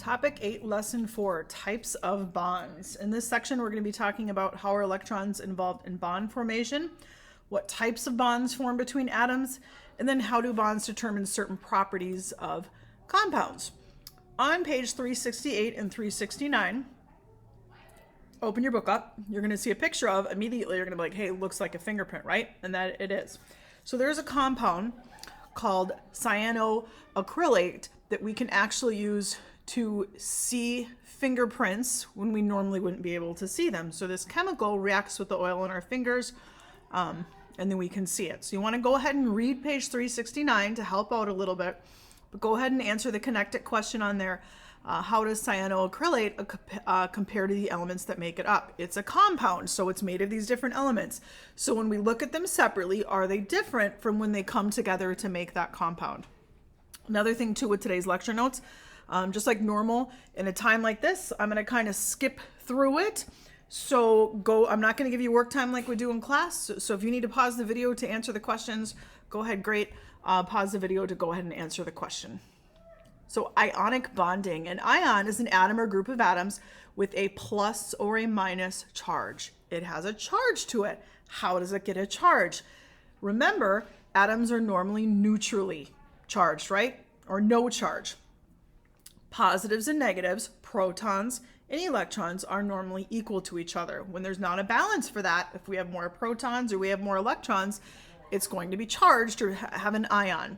Topic 8, Lesson 4, Types of Bonds. In this section, we're going to be talking about how are electrons involved in bond formation, what types of bonds form between atoms, and then how do bonds determine certain properties of compounds. On page 368 and 369, open your book up. You're going to see a picture of, immediately you're going to be like, hey, it looks like a fingerprint, right? And that it is. So there's a compound called cyanoacrylate that we can actually use to see fingerprints when we normally wouldn't be able to see them. So this chemical reacts with the oil in our fingers, and then we can see it. So you want to go ahead and read page 369 to help out a little bit, but go ahead and answer the connected question on there. How does cyanoacrylate compare to the elements that make it up? It's a compound, so it's made of these different elements. So when we look at them separately, are they different from when they come together to make that compound? Another thing too with today's lecture notes, just like normal, in a time like this, I'm going to kind of skip through it. So I'm not going to give you work time like we do in class. So if you need to pause the video to answer the questions, go ahead, great. Pause the video to go ahead and answer the question. So ionic bonding. An ion is an atom or group of atoms with a plus or a minus charge. It has a charge to it. How does it get a charge? Remember, atoms are normally neutrally charged, right? Or no charge. Positives and negatives, protons and electrons, are normally equal to each other. When there's not a balance for that, if we have more protons or we have more electrons, it's going to be charged or have an ion.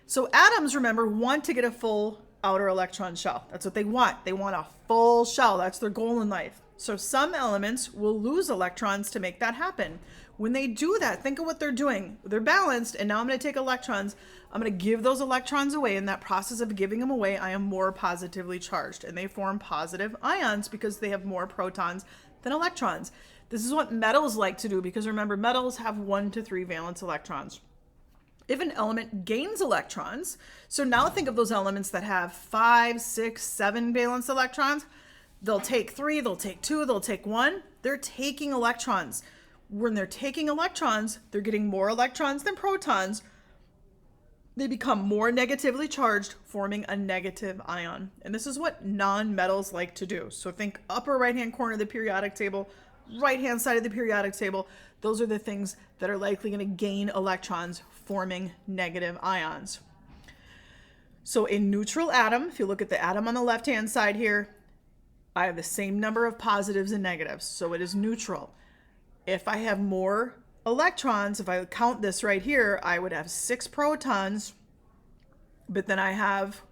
So atoms, remember, want to get a full outer electron shell. That's what they want. They want a full shell. That's their goal in life. So some elements will lose electrons to make that happen. When they do that, think of what they're doing. They're balanced, and now I'm going to take electrons. I'm going to give those electrons away. In that process of giving them away, I am more positively charged, and they form positive ions because they have more protons than electrons. This is what metals like to do, because remember, metals have 1 to 3 valence electrons. If an element gains electrons, so now think of those elements that have 5, 6, 7 valence electrons. They'll take 3, they'll take 2, they'll take 1. They're taking electrons. When they're taking electrons, they're getting more electrons than protons. They become more negatively charged, forming a negative ion. And this is what non-metals like to do. So think upper right-hand corner of the periodic table, right-hand side of the periodic table. Those are the things that are likely going to gain electrons, forming negative ions. So a neutral atom, if you look at the atom on the left-hand side here, I have the same number of positives and negatives, so it is neutral. If I have more electrons, if I count this right here, I would have 6 protons, but then I have,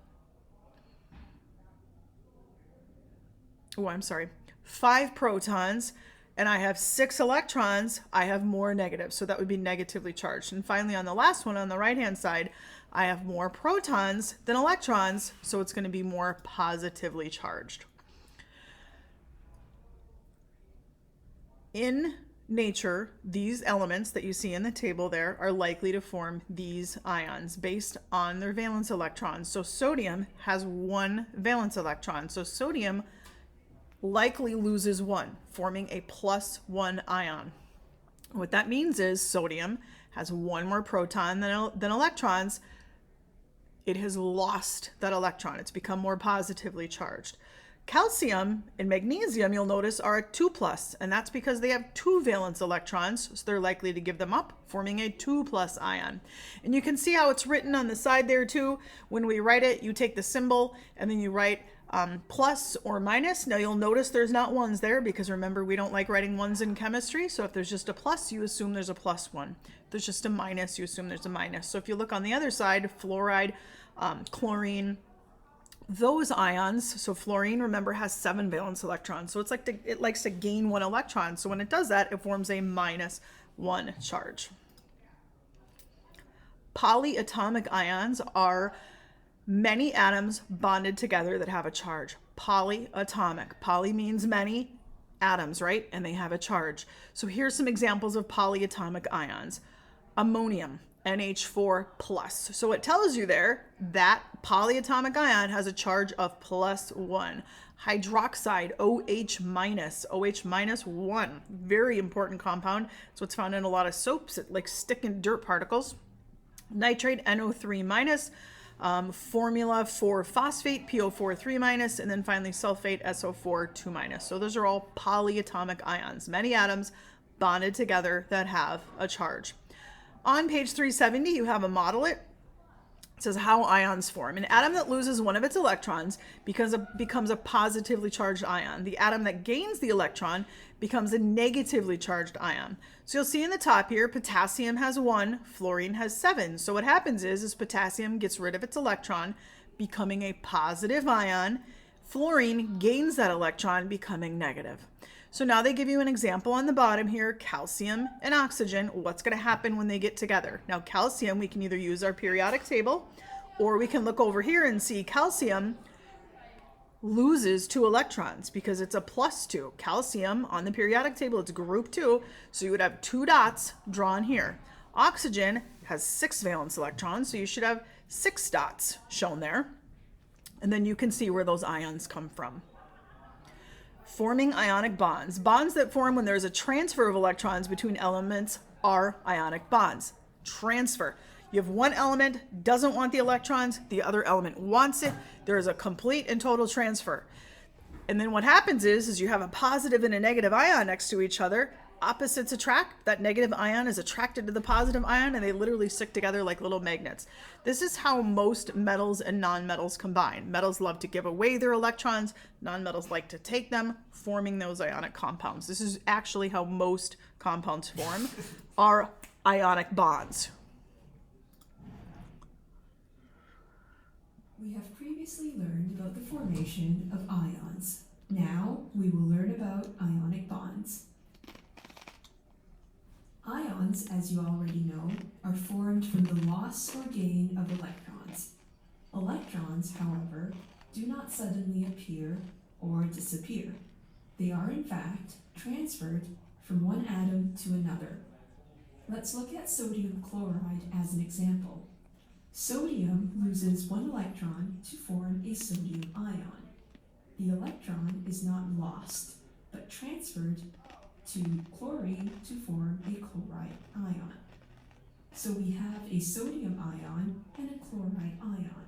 5 protons, and I have 6 electrons, I have more negatives, so that would be negatively charged. And finally, on the last one, on the right-hand side, I have more protons than electrons, so it's going to be more positively charged. In nature, these elements that you see in the table there are likely to form these ions based on their valence electrons. So sodium has 1 valence electron. So sodium likely loses 1, forming a +1 ion. What that means is sodium has 1 more proton than electrons. It has lost that electron. It's become more positively charged. Calcium and magnesium, you'll notice, are a 2+, and that's because they have 2 valence electrons, so they're likely to give them up, forming a 2+ ion. And you can see how it's written on the side there too. When we write it, you take the symbol and then you write plus or minus. Now you'll notice there's not ones there because remember, we don't like writing ones in chemistry. So if there's just a plus, you assume there's a +1. If there's just a minus, you assume there's a minus. So if you look on the other side, fluoride, chlorine, those ions, so fluorine, remember, has 7 valence electrons. So it likes to gain 1 electron. So when it does that, it forms a -1 charge. Polyatomic ions are many atoms bonded together that have a charge. Polyatomic. Poly means many atoms, right? And they have a charge. So here's some examples of polyatomic ions. Ammonium, NH4+. So it tells you there that polyatomic ion has a charge of +1. Hydroxide, OH-, OH-1. Very important compound. It's what's found in a lot of soaps. It like stick in dirt particles. Nitrate, NO3-. Formula for phosphate, PO4 3-, and then finally sulfate, SO4 2-. So those are all polyatomic ions, many atoms bonded together that have a charge. On page 370, you have a model it. It says how ions form. An atom that loses one of its electrons becomes a positively charged ion. The atom that gains the electron becomes a negatively charged ion. So you'll see in the top here, potassium has 1, fluorine has 7. So what happens is potassium gets rid of its electron, becoming a positive ion. Fluorine gains that electron, becoming negative. So now they give you an example on the bottom here, calcium and oxygen. What's going to happen when they get together? Now calcium, we can either use our periodic table, or we can look over here and see calcium loses 2 electrons because it's a +2. Calcium on the periodic table, it's group 2, so you would have 2 dots drawn here. Oxygen has 6 valence electrons, so you should have 6 dots shown there. And then you can see where those ions come from. Forming ionic bonds. Bonds that form when there's a transfer of electrons between elements are ionic bonds. Transfer. You have one element doesn't want the electrons, the other element wants it. There is a complete and total transfer. And then what happens is you have a positive and a negative ion next to each other. Opposites attract. That negative ion is attracted to the positive ion, and they literally stick together like little magnets. This is how most metals and nonmetals combine. Metals love to give away their electrons. Nonmetals like to take them, forming those ionic compounds. This is actually how most compounds form, are ionic bonds. We have previously learned about the formation of ions. Now we will learn about ionic bonds. Ions, as you already know, are formed from the loss or gain of electrons. Electrons, however, do not suddenly appear or disappear. They are, in fact, transferred from one atom to another. Let's look at sodium chloride as an example. Sodium loses 1 electron to form a sodium ion. The electron is not lost, but transferred to chlorine to form a chloride ion. So we have a sodium ion and a chloride ion.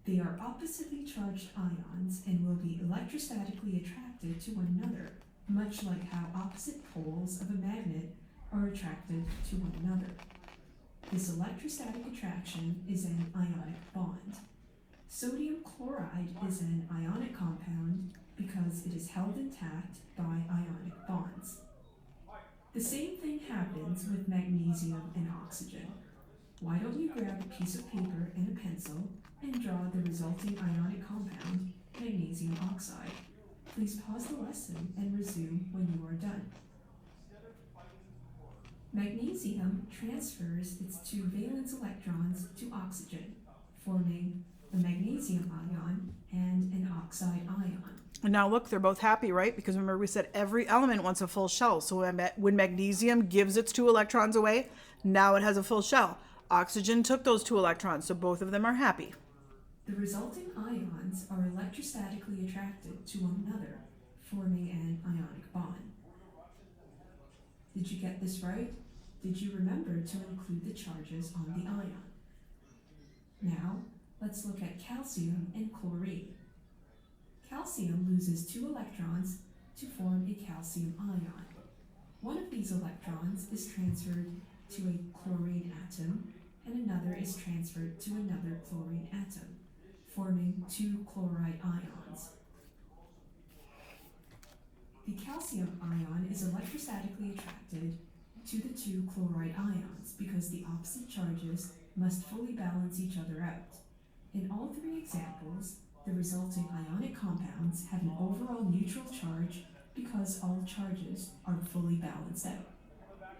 They are oppositely charged ions and will be electrostatically attracted to one another, much like how opposite poles of a magnet are attracted to one another. This electrostatic attraction is an ionic bond. Sodium chloride is an ionic compound because it is held intact by ionic bonds. The same thing happens with magnesium and oxygen. Why don't you grab a piece of paper and a pencil and draw the resulting ionic compound, magnesium oxide. Please pause the lesson and resume when you are done. Magnesium transfers its 2 valence electrons to oxygen, forming the magnesium ion and an oxide ion. And now look, they're both happy, right? Because remember we said every element wants a full shell. So when magnesium gives its 2 electrons away, now it has a full shell. Oxygen took those 2 electrons, so both of them are happy. The resulting ions are electrostatically attracted to one another, forming an ionic bond. Did you get this right? Did you remember to include the charges on the ion? Now, let's look at calcium and chlorine. Calcium loses 2 electrons to form a calcium ion. One of these electrons is transferred to a chlorine atom, and another is transferred to another chlorine atom, forming 2 chloride ions. The calcium ion is electrostatically attracted to the 2 chloride ions because the opposite charges must fully balance each other out. In all 3 examples, the resulting ionic compounds have an overall neutral charge because all charges are fully balanced out.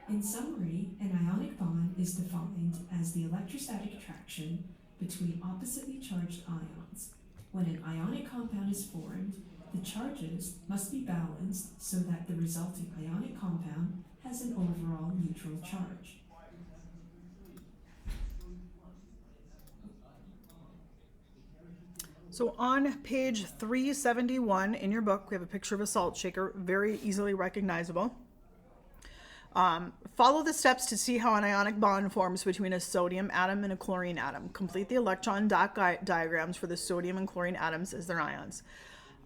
In summary, an ionic bond is defined as the electrostatic attraction between oppositely charged ions. When an ionic compound is formed, the charges must be balanced so that the resulting ionic compound has an overall neutral charge. So on page 371 in your book, we have a picture of a salt shaker, very easily recognizable. Follow the steps to see how an ionic bond forms between a sodium atom and a chlorine atom. Complete the electron dot diagrams for the sodium and chlorine atoms as their ions.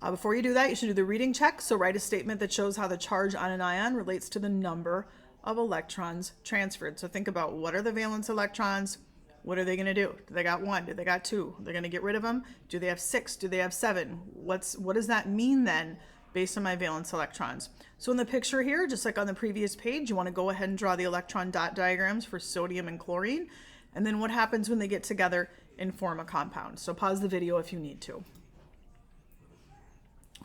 Before you do that, you should do the reading check. So write a statement that shows how the charge on an ion relates to the number of electrons transferred. So think about, what are the valence electrons? What are they going to do? Do they got 1? Do they got 2? They're going to get rid of them? Do they have 6? Do they have 7? What does that mean then based on my valence electrons? So in the picture here, just like on the previous page, you want to go ahead and draw the electron dot diagrams for sodium and chlorine. And then what happens when they get together and form a compound. So pause the video if you need to.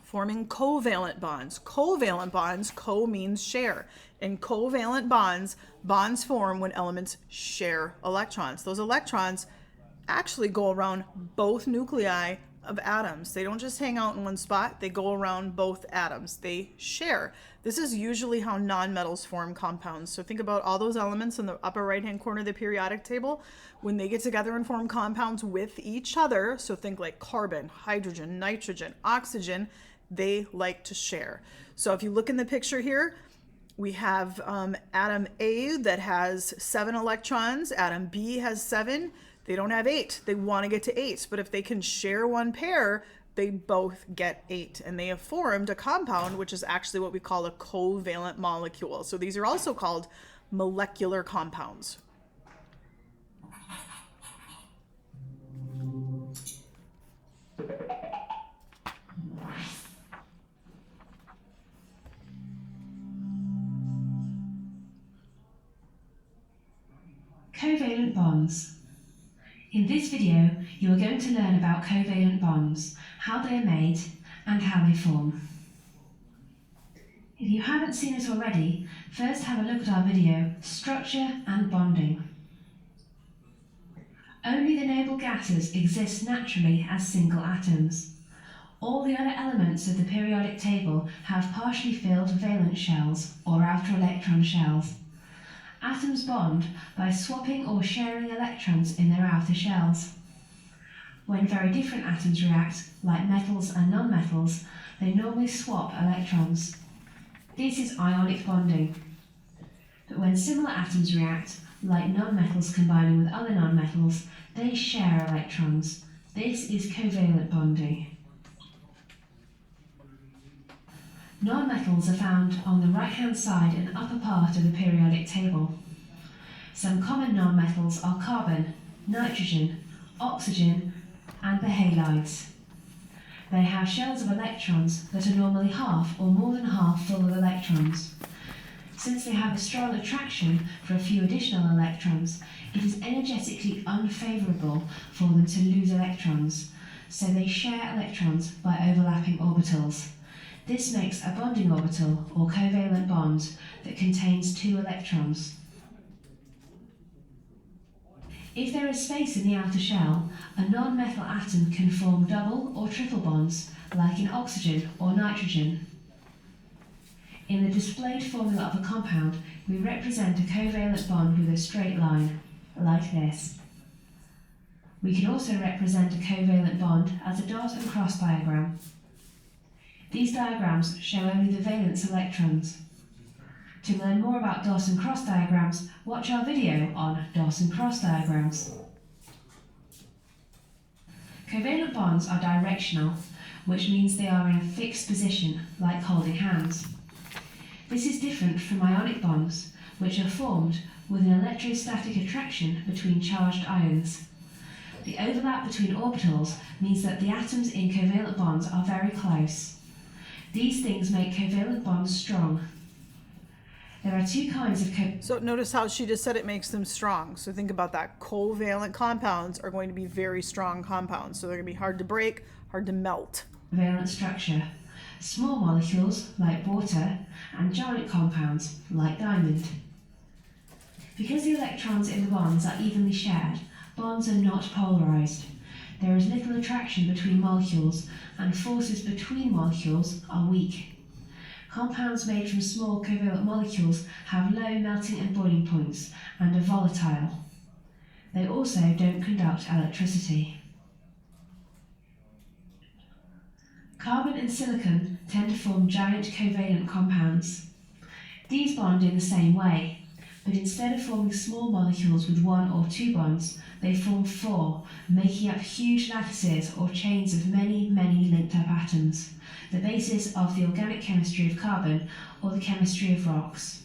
Forming covalent bonds. Covalent bonds, co means share. In covalent bonds, bonds form when elements share electrons. Those electrons actually go around both nuclei of atoms. They don't just hang out in one spot, they go around both atoms. They share. This is usually how nonmetals form compounds. So think about all those elements in the upper right-hand corner of the periodic table. When they get together and form compounds with each other, so think like carbon, hydrogen, nitrogen, oxygen, they like to share. So if you look in the picture here, we have atom A that has 7 electrons. Atom B has 7. They don't have 8. They want to get to 8. But if they can share one pair, they both get 8. And they have formed a compound, which is actually what we call a covalent molecule. So these are also called molecular compounds. Covalent bonds. In this video, you are going to learn about covalent bonds, how they are made, and how they form. If you haven't seen it already, first have a look at our video, Structure and Bonding. Only the noble gases exist naturally as single atoms. All the other elements of the periodic table have partially filled valence shells, or outer electron shells. Atoms bond by swapping or sharing electrons in their outer shells. When very different atoms react, like metals and nonmetals, they normally swap electrons. This is ionic bonding. But when similar atoms react, like nonmetals combining with other nonmetals, they share electrons. This is covalent bonding. Nonmetals are found on the right-hand side and upper part of the periodic table. Some common nonmetals are carbon, nitrogen, oxygen, and the halides. They have shells of electrons that are normally half or more than half full of electrons. Since they have a strong attraction for a few additional electrons, it is energetically unfavourable for them to lose electrons, so they share electrons by overlapping orbitals. This makes a bonding orbital, or covalent bond, that contains 2 electrons. If there is space in the outer shell, a non-metal atom can form double or triple bonds, like in oxygen or nitrogen. In the displayed formula of a compound, we represent a covalent bond with a straight line, like this. We can also represent a covalent bond as a dot and cross diagram. These diagrams show only the valence electrons. To learn more about dot and cross diagrams, watch our video on dot and cross diagrams. Covalent bonds are directional, which means they are in a fixed position, like holding hands. This is different from ionic bonds, which are formed with an electrostatic attraction between charged ions. The overlap between orbitals means that the atoms in covalent bonds are very close. These things make covalent bonds strong. There are 2 kinds of So notice how she just said it makes them strong. So think about that. Covalent compounds are going to be very strong compounds. So they're going to be hard to break, hard to melt. covalent structure. Small molecules, like water, and giant compounds, like diamond. Because the electrons in the bonds are evenly shared, bonds are not polarized. There is little attraction between molecules, and forces between molecules are weak. Compounds made from small covalent molecules have low melting and boiling points and are volatile. They also don't conduct electricity. Carbon and silicon tend to form giant covalent compounds. These bond in the same way, but instead of forming small molecules with 1 or 2 bonds, they form 4, making up huge lattices or chains of many, many linked up atoms, the basis of the organic chemistry of carbon or the chemistry of rocks.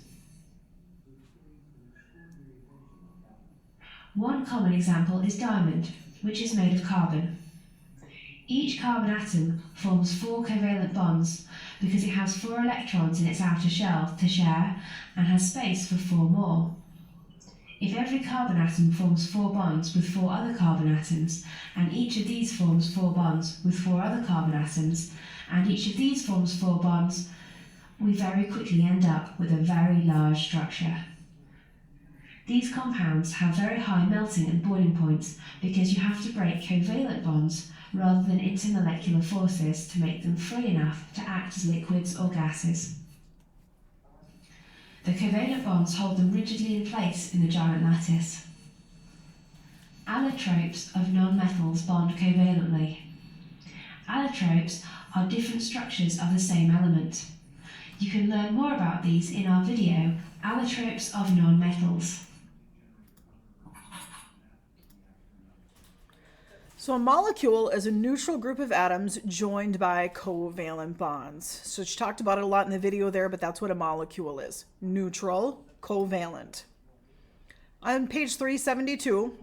One common example is diamond, which is made of carbon. Each carbon atom forms 4 covalent bonds because it has 4 electrons in its outer shell to share and has space for 4 more. If every carbon atom forms 4 bonds with 4 other carbon atoms, and each of these forms 4 bonds with 4 other carbon atoms, and each of these forms 4 bonds, we very quickly end up with a very large structure. These compounds have very high melting and boiling points because you have to break covalent bonds rather than intermolecular forces to make them free enough to act as liquids or gases. The covalent bonds hold them rigidly in place in the giant lattice. Allotropes of nonmetals bond covalently. Allotropes are different structures of the same element. You can learn more about these in our video, Allotropes of Nonmetals. So a molecule is a neutral group of atoms joined by covalent bonds. So she talked about it a lot in the video there, but that's what a molecule is. Neutral, covalent. On page 372,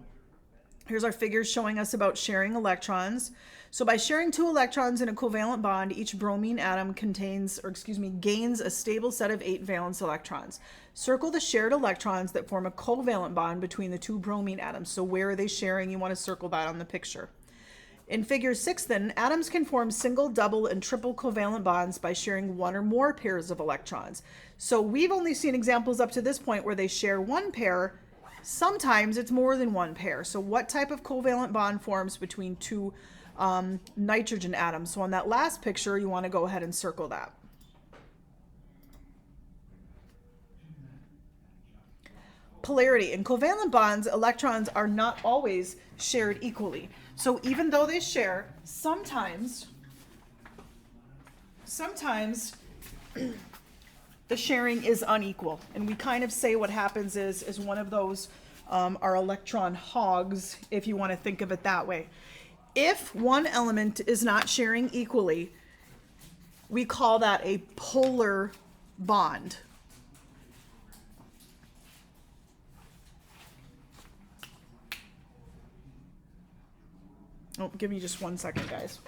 here's our figures showing us about sharing electrons. So by sharing 2 electrons in a covalent bond, each bromine atom gains a stable set of 8 valence electrons. Circle the shared electrons that form a covalent bond between the 2 bromine atoms. So where are they sharing? You want to circle that on the picture. In figure 6 then, atoms can form single, double, and triple covalent bonds by sharing 1 or more pairs of electrons. So we've only seen examples up to this point where they share 1 pair. Sometimes it's more than 1 pair. So what type of covalent bond forms between 2 nitrogen atoms? So on that last picture, you want to go ahead and circle that. Polarity. In covalent bonds, electrons are not always shared equally. So even though they share, sometimes the sharing is unequal. And we kind of say what happens is one of those are electron hogs, if you want to think of it that way. If one element is not sharing equally, we call that a polar bond. Oh, give me just 1 second, guys.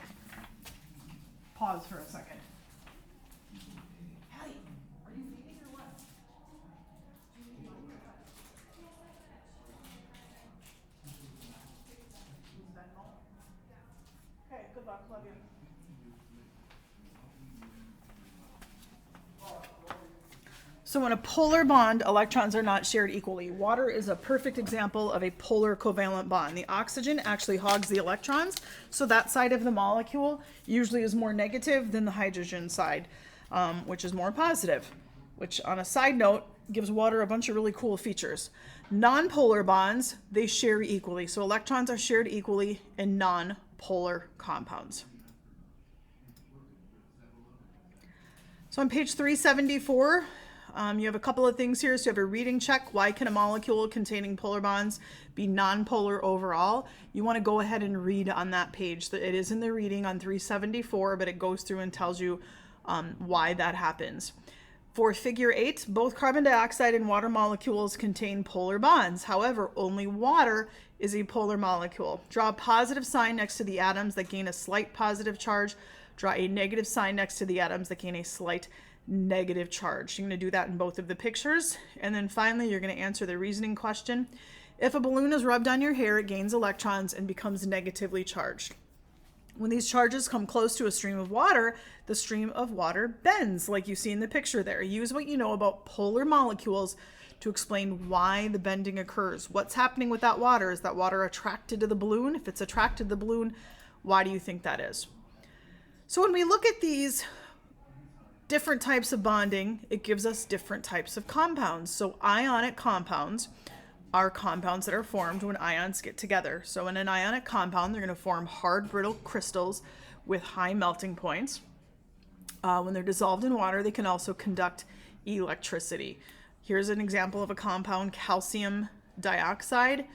Pause for a second. Hallie, are you reading or what? Okay, good luck, love you. So in a polar bond, electrons are not shared equally. Water is a perfect example of a polar covalent bond. The oxygen actually hogs the electrons, so that side of the molecule usually is more negative than the hydrogen side, which is more positive, which on a side note gives water a bunch of really cool features. Non-polar bonds, they share equally. So electrons are shared equally in non-polar compounds. So on page 374, you have a couple of things here. So you have a reading check. Why can a molecule containing polar bonds be nonpolar overall? You want to go ahead and read on that page. It is in the reading on 374, but it goes through and tells you why that happens. For figure 8, both carbon dioxide and water molecules contain polar bonds. However, only water is a polar molecule. Draw a positive sign next to the atoms that gain a slight positive charge. Draw a negative sign next to the atoms that gain a slight negative charge. You're going to do that in both of the pictures. And then finally, you're going to answer the reasoning question. If a balloon is rubbed on your hair, it gains electrons and becomes negatively charged. When these charges come close to a stream of water, the stream of water bends, like you see in the picture there. Use what you know about polar molecules to explain why the bending occurs. What's happening with that water? Is that water attracted to the balloon? If it's attracted to the balloon, why do you think that is? So when we look at these different types of bonding, it gives us different types of compounds. So ionic compounds are compounds that are formed when ions get together. So in an ionic compound, they're going to form hard, brittle crystals with high melting points. When they're dissolved in water, they can also conduct electricity. Here's an example of a compound, calcium dioxide.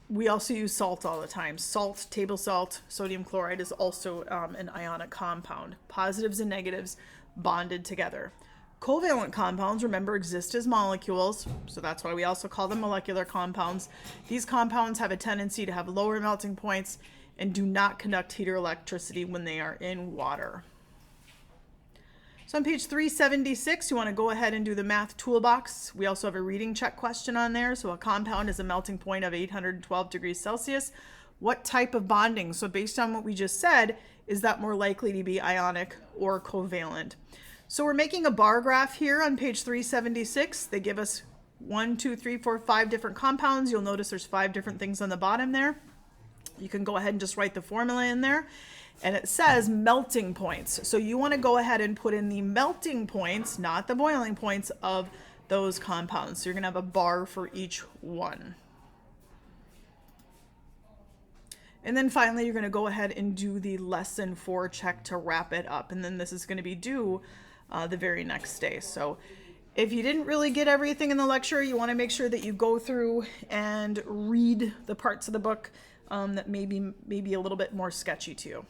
We also use salt all the time. Salt, table salt, sodium chloride is also an ionic compound. Positives and negatives bonded together. Covalent compounds, remember, exist as molecules, so that's why we also call them molecular compounds. These compounds have a tendency to have lower melting points and do not conduct heat or electricity when they are in water. So on page 376, you want to go ahead and do the math toolbox. We also have a reading check question on there. So a compound is a melting point of 812 degrees Celsius. What type of bonding? So based on what we just said, is that more likely to be ionic or covalent? So we're making a bar graph here on page 376. They give us 1, 2, 3, 4, 5 different compounds. You'll notice there's 5 different things on the bottom there. You can go ahead and just write the formula in there. And it says melting points. So you want to go ahead and put in the melting points, not the boiling points, of those compounds. So you're going to have a bar for each one. And then finally, you're going to go ahead and do the lesson 4 check to wrap it up. And then this is going to be due the very next day. So if you didn't really get everything in the lecture, you want to make sure that you go through and read the parts of the book that may be a little bit more sketchy to you.